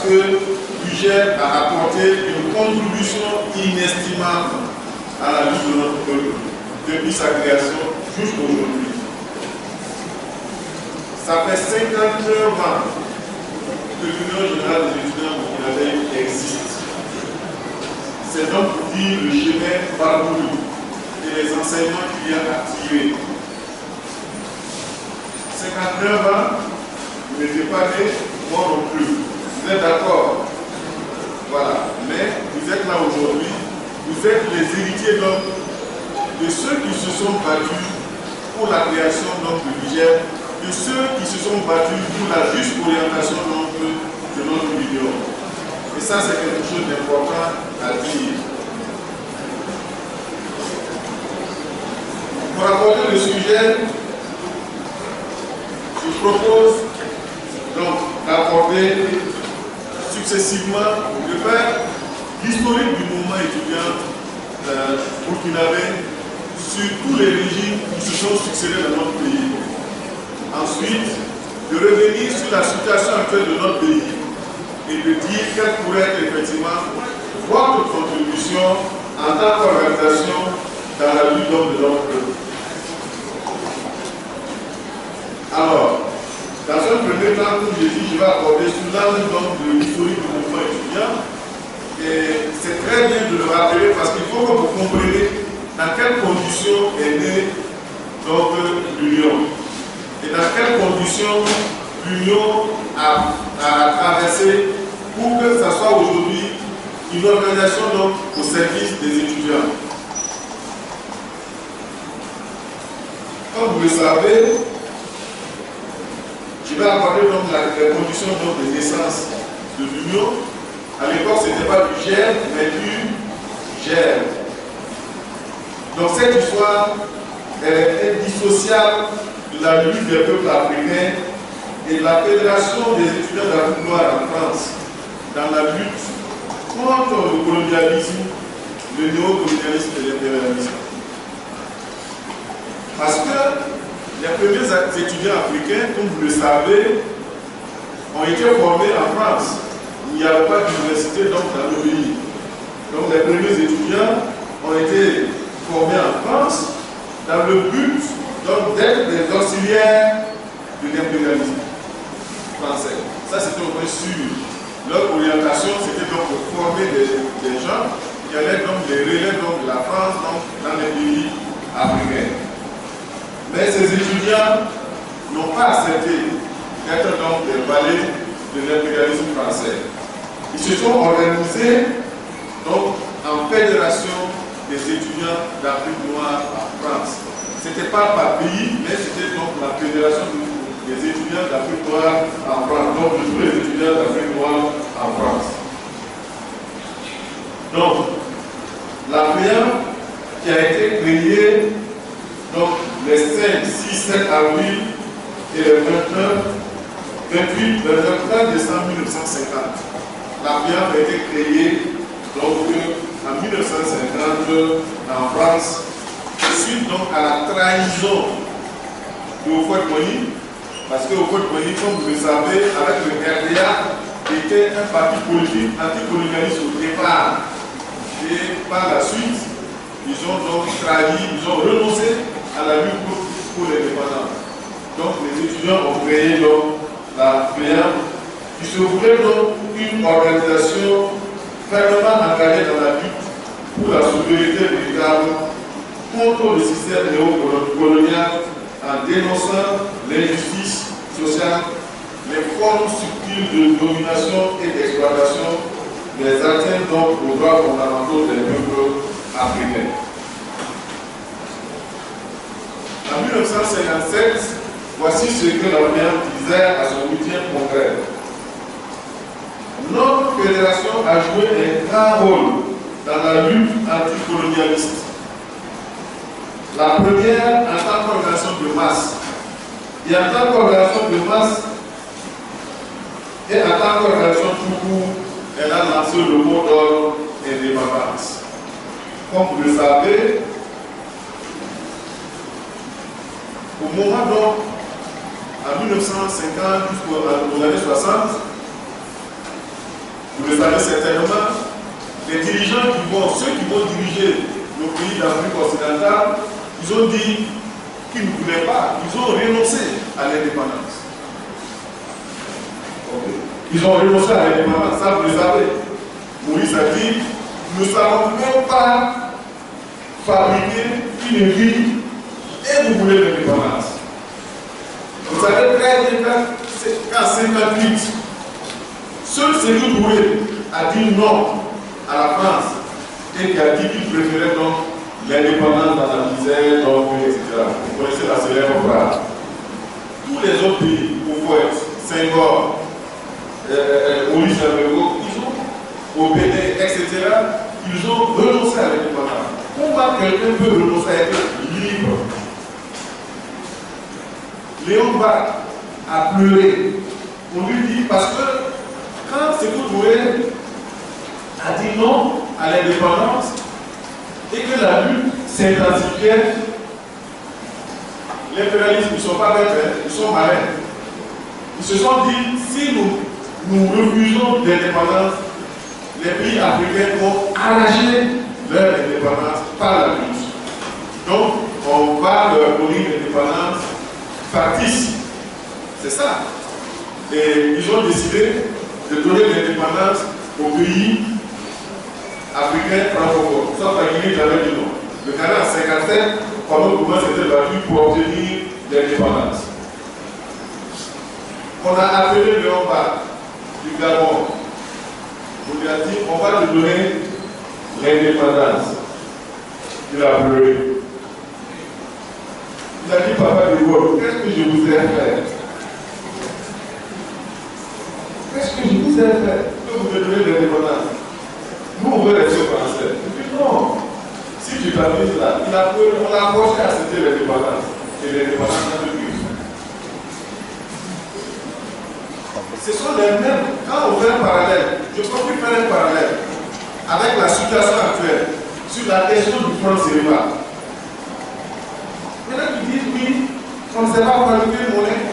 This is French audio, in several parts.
que l'UGER a apporté une contribution inestimable à la lutte de notre peuple depuis sa création jusqu'à aujourd'hui. Ça fait 59 ans que l'Union générale des étudiants burkinabés existe. C'est donc pour dire le chemin parcouru et les enseignements qu'il y a à tirer. 59 ans, vous n'étiez pas né, moi non plus. Vous êtes d'accord? Voilà. Mais vous êtes là aujourd'hui, vous êtes les héritiers de ceux qui se sont battus pour la création de l'UGER, de ceux qui se sont battus pour la juste orientation de notre union. Et ça, c'est quelque chose d'important à dire. Pour aborder le sujet, je propose donc d'aborder successivement, de faire l'historique du mouvement étudiant burkinabé sur tous les régimes qui se sont succédés dans notre pays. Ensuite, de revenir sur la situation actuelle de notre pays et de dire quelle pourrait être effectivement votre contribution en tant qu'organisation dans la lutte de notre peuple. Alors, dans un premier temps, comme j'ai dit, je vais aborder sous l'angle de l'historique du mouvement étudiant. Et c'est très bien de le rappeler parce qu'il faut que vous compreniez dans quelles conditions est née l'Union. Et dans quelles conditions l'Union a traversé pour que ça soit aujourd'hui une organisation au service des étudiants. Comme vous le savez, je vais aborder donc les conditions de naissance de l'Union. À l'époque, ce n'était pas du GER, mais du GER. Donc cette histoire, elle est indissociable de la lutte des peuples africains et de la Fédération des étudiants d'Afrique noire en France dans la lutte contre le colonialisme, le néocolonialisme et l'impérialisme. Parce que les premiers étudiants africains, comme vous le savez, ont été formés en France. Il n'y avait pas d'université dans le pays. Donc les premiers étudiants ont été formés en France dans le but d'être des auxiliaires de l'impérialisme français. Ça, c'était au moins sûr. Leur orientation, c'était donc de former des gens qui allaient donc les relais de la France dans les pays africains. Mais ces étudiants n'ont pas accepté d'être donc des valets de l'impérialisme français. Ils se sont organisés donc en fédération des étudiants d'Afrique noire en France. Ce n'était pas par pays, mais c'était donc la fédération des étudiants d'Afrique noire en France, donc de tous les étudiants d'Afrique noire en France. Donc, la FEAM qui a été créée donc les 5, 6, 7 avril et le 28 décembre 1950. La FEAM a été créée donc en 1950 en France, suite donc à la trahison de Houphouët-Boigny, parce que Houphouët-Boigny, comme vous le savez, avec le RDA, était un parti politique anticolonialiste au départ. Et par la suite, ils ont donc trahi, ils ont renoncé à la lutte pour l'indépendance. Donc les étudiants ont créé donc la FEAM, qui se voulait donc une organisation fermement engagée dans la lutte pour la souveraineté véritable contre le système néocolonial en dénonçant l'injustice sociale, les formes subtiles de domination et d'exploitation, les atteintes donc aux droits fondamentaux des peuples africains. En 1957, voici ce que la FEAM disait à son 8e congrès. Notre fédération a joué un grand rôle dans la lutte anticolonialiste. La première en tant qu'organisation de masse. Et en tant qu'organisation de masse et en tant qu'organisation tout court, elle a lancé le mot d'ordre indépendance. Comme vous le savez, au moment donc, en 1950 jusqu'aux années 60, Vous le savez certainement, les dirigeants ceux qui vont diriger le pays d'Afrique occidentale, ils ont dit qu'ils ne voulaient pas, ils ont renoncé à l'indépendance. Ils ont renoncé à l'indépendance, ça vous le savez. Maurice a dit, nous ne savons même pas fabriquer une ville et vous voulez l'indépendance. Vous savez très bien qu'en 1958, seul Sékou Touré a dit non à la France et qui a dit qu'il préférait donc l'indépendance dans la misère, donc, etc. Vous connaissez la célèbre phrase. Tous les autres pays, Houphouët, Senghor, Maurice Lavergo, ils ont, au Bénin, etc., ils ont renoncé à l'indépendance. Comment quelqu'un peut renoncer à être libre? Léon Bach a pleuré. On lui dit, parce que quand Sékou Touré a dit non à l'indépendance et que la lutte s'intensifiait, les impérialistes ne sont pas bêtes, ils sont malins. Ils se sont dit, si nous refusons l'indépendance, les pays africains vont arracher leur indépendance par la lutte. Donc, on va leur donner une indépendance factice. C'est ça. Et ils ont décidé de donner l'indépendance aux pays africains francophones. Sauf la Guinée, j'avais dit non. Le Ghana en 1957, pendant comment s'était battu pour obtenir l'indépendance. On a appelé Léon Bach du Gabon. On lui a dit, on va te donner l'indépendance. Il a pleuré. Il a dit, papa de Gaulle, qu'est-ce que je vous ai fait? Qu'est-ce que je vous ai fait? Que vous me donnez l'indépendance. Nous, on veut rester français. Il dit, non. Si tu t'amuses là, on l'a approché à accepter l'indépendance. Et l'indépendance n'a plus. Ce sont les mêmes. Quand on fait un parallèle, je peux plus faire un parallèle avec la situation actuelle sur la question du franc CFA. Il y en a qui disent oui, on ne sait pas fabriquer une monnaie.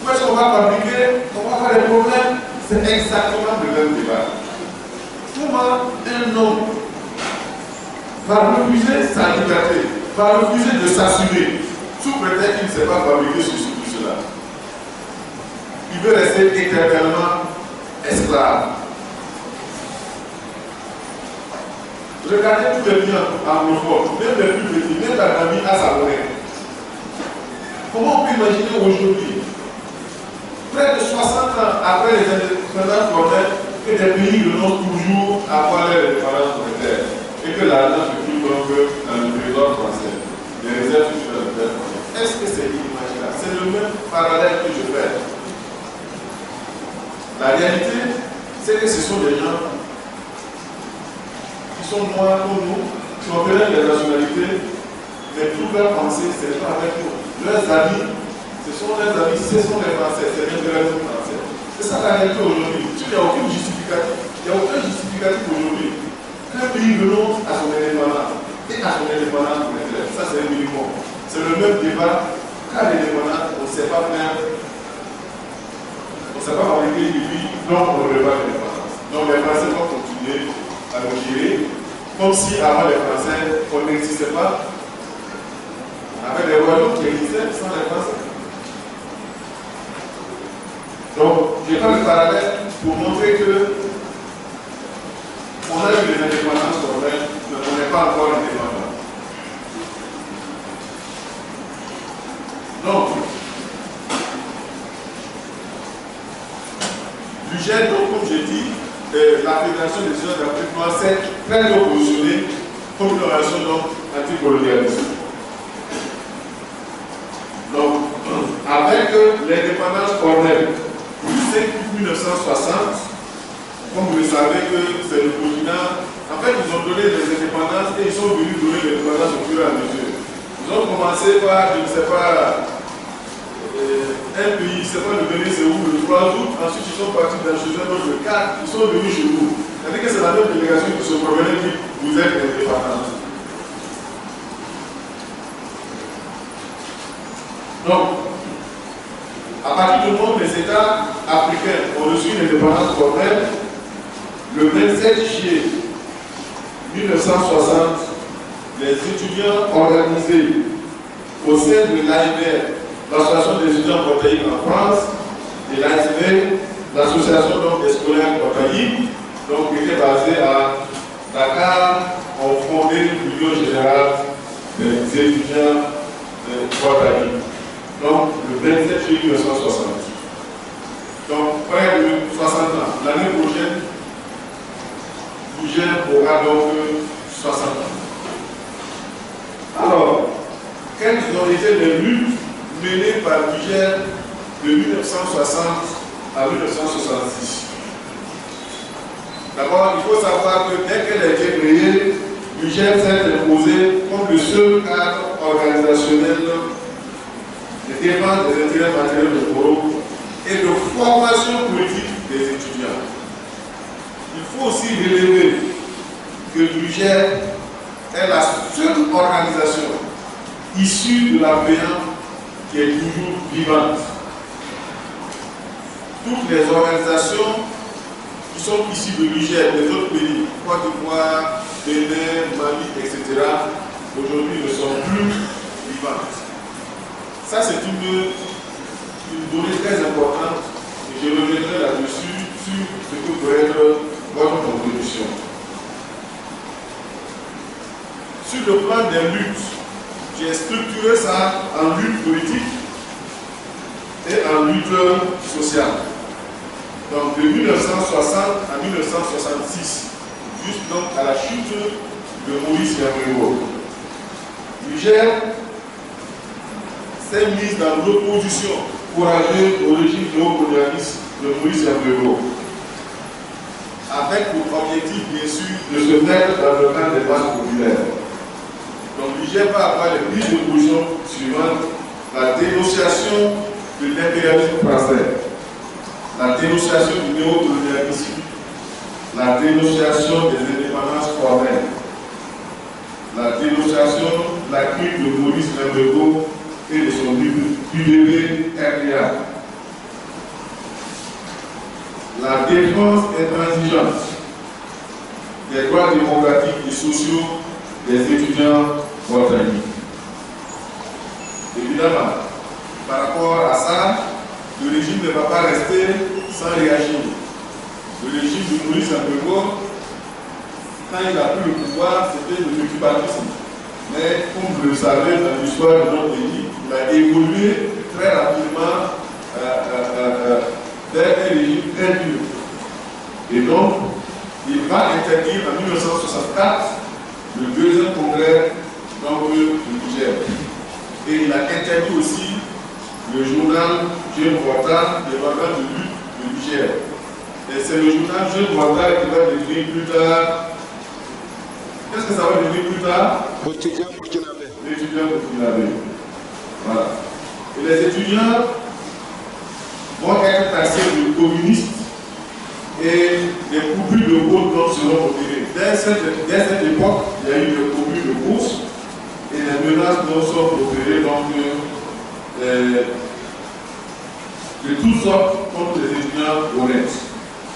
Où est-ce qu'on va fabriquer? On va faire des problèmes. C'est exactement le même débat. Comment un homme va refuser sa liberté, va refuser de s'assumer, sous prétexte qu'il ne sait pas fabriquer ceci ou cela? Il veut rester éternellement esclave. Regardez tous les biens anglophones, même les plus petits, même la famille a sa monnaie. Comment on peut imaginer aujourd'hui, près de 60 ans après les indépendances formelles, que des pays renoncent toujours à avoir leur indépendance monétaire et que l'argent se trouve donc dans le trésor français, les réserves sur le trésor français? Est-ce que c'est inimaginable? C'est le même parallèle que je fais. La réalité, c'est que ce sont des gens qui sont noirs comme nous, qui ont fait des nationalités, mais toute leur pensée, c'est pas avec nous. Leurs amis, ce sont les amis, ce sont les Français, c'est l'impérialisme français. C'est ça la réalité aujourd'hui. Il n'y a aucun justificatif. Il n'y a aucun justificatif aujourd'hui. Qu'un pays renonce à son indépendance et à son indépendance monétaire, ça c'est un minimum. C'est le même débat. Quand l'indépendance, on ne sait pas faire. On ne sait pas fabriquer une vie, donc on ne veut pas l'indépendance. Donc les Français vont continuer à nous gérer, comme si avant les Français, on n'existait pas. On avait des royaumes qui existaient sans les Français. Donc, je fais le parallèle pour montrer que on a eu les indépendances formelles, mais on n'est pas encore indépendant. Donc, l'UGEL, donc, comme j'ai dit, la Fédération des États d'Afrique noire s'est très bien positionnée comme une organisation anticolonialiste. Donc, avec l'indépendance formelle, du 5 août 1960, comme vous le savez que c'est le continent, en fait ils ont donné les indépendances et ils sont venus donner l'indépendance au fur et à mesure. Ils ont commencé par, je ne sais pas, un pays, c'est pas le Bénin, c'est où, le 3 août, ensuite ils sont partis dans chez un autre, le 4, ils sont venus chez vous. C'est-à-dire que c'est la même délégation qui se promenait et dit, vous êtes indépendants. Donc, à partir du moment où les États africains ont reçu l'indépendance formelle, le 27 juillet 1960, les étudiants organisés au sein de l'AIBR, l'Association des étudiants portaïques en France, et l'ASB, l'Association des scolaires portaïques, donc qui était basée à Dakar, ont fondé l'Union générale des étudiants portaïques. Donc le 27 juillet 1960. Donc près de 60 ans. L'année prochaine, Niger aura donc 60 ans. Alors, quelles ont été les luttes menées par Niger de 1960 à 1966? D'abord, il faut savoir que dès qu'elle a été créée, Niger s'est imposé comme le seul cadre organisationnel de défense des intérêts matériels de Coro et de formation politique des étudiants. Il faut aussi relever que Niger est la seule organisation issue de la Bénin qui est toujours vivante. Toutes les organisations qui sont issues de Niger, des autres pays, Côte d'Ivoire, Bénin, Mali, etc., aujourd'hui ne sont plus vivantes. Ça, c'est une donnée très importante et je reviendrai là-dessus sur ce que peut être votre contribution. Sur le plan des luttes, j'ai structuré ça en lutte politique et en lutte sociale. Donc de 1960 à 1966, juste donc à la chute de Maurice Yambrego, Niger s'est mise dans l'opposition courageuse au régime néocolonialiste de Maurice Yambrego, avec pour objectif bien sûr de se mettre dans le camp des masses populaires. Donc Niger va avoir les prises de position suivantes: la dénonciation de l'impérialisme français, la dénonciation du néocolonialisme, la dénonciation des indépendances formelles, la dénonciation de la crise de Maurice Yambrego et de son UDB RDA, la défense intransigeante des droits démocratiques et sociaux des étudiants portaïques. Évidemment, par rapport à ça, le régime ne va pas rester sans réagir. Le régime de Maurice Yambrego, quand il a pris le pouvoir, c'était le l'occupatisme. Mais comme vous le savez, dans l'histoire de notre pays, il a évolué très rapidement vers un régime très dur. Et donc, il va interdire en 1964 le deuxième congrès du Niger. Et il a interdit aussi le journal Jeune Volta, des organes de lutte du Niger. Et c'est le journal Jeune Volta qui va devenir plus tard. Qu'est-ce que ça va devenir plus tard? L'étudiant burkinabé. L'étudiant burkinabé. Voilà. Et les étudiants vont être taxés de communistes et des coupures de route seront opérées. Dès cette époque, il y a eu des coupures de course et les menaces sont opérées donc, de toutes sortes contre les étudiants honnêtes.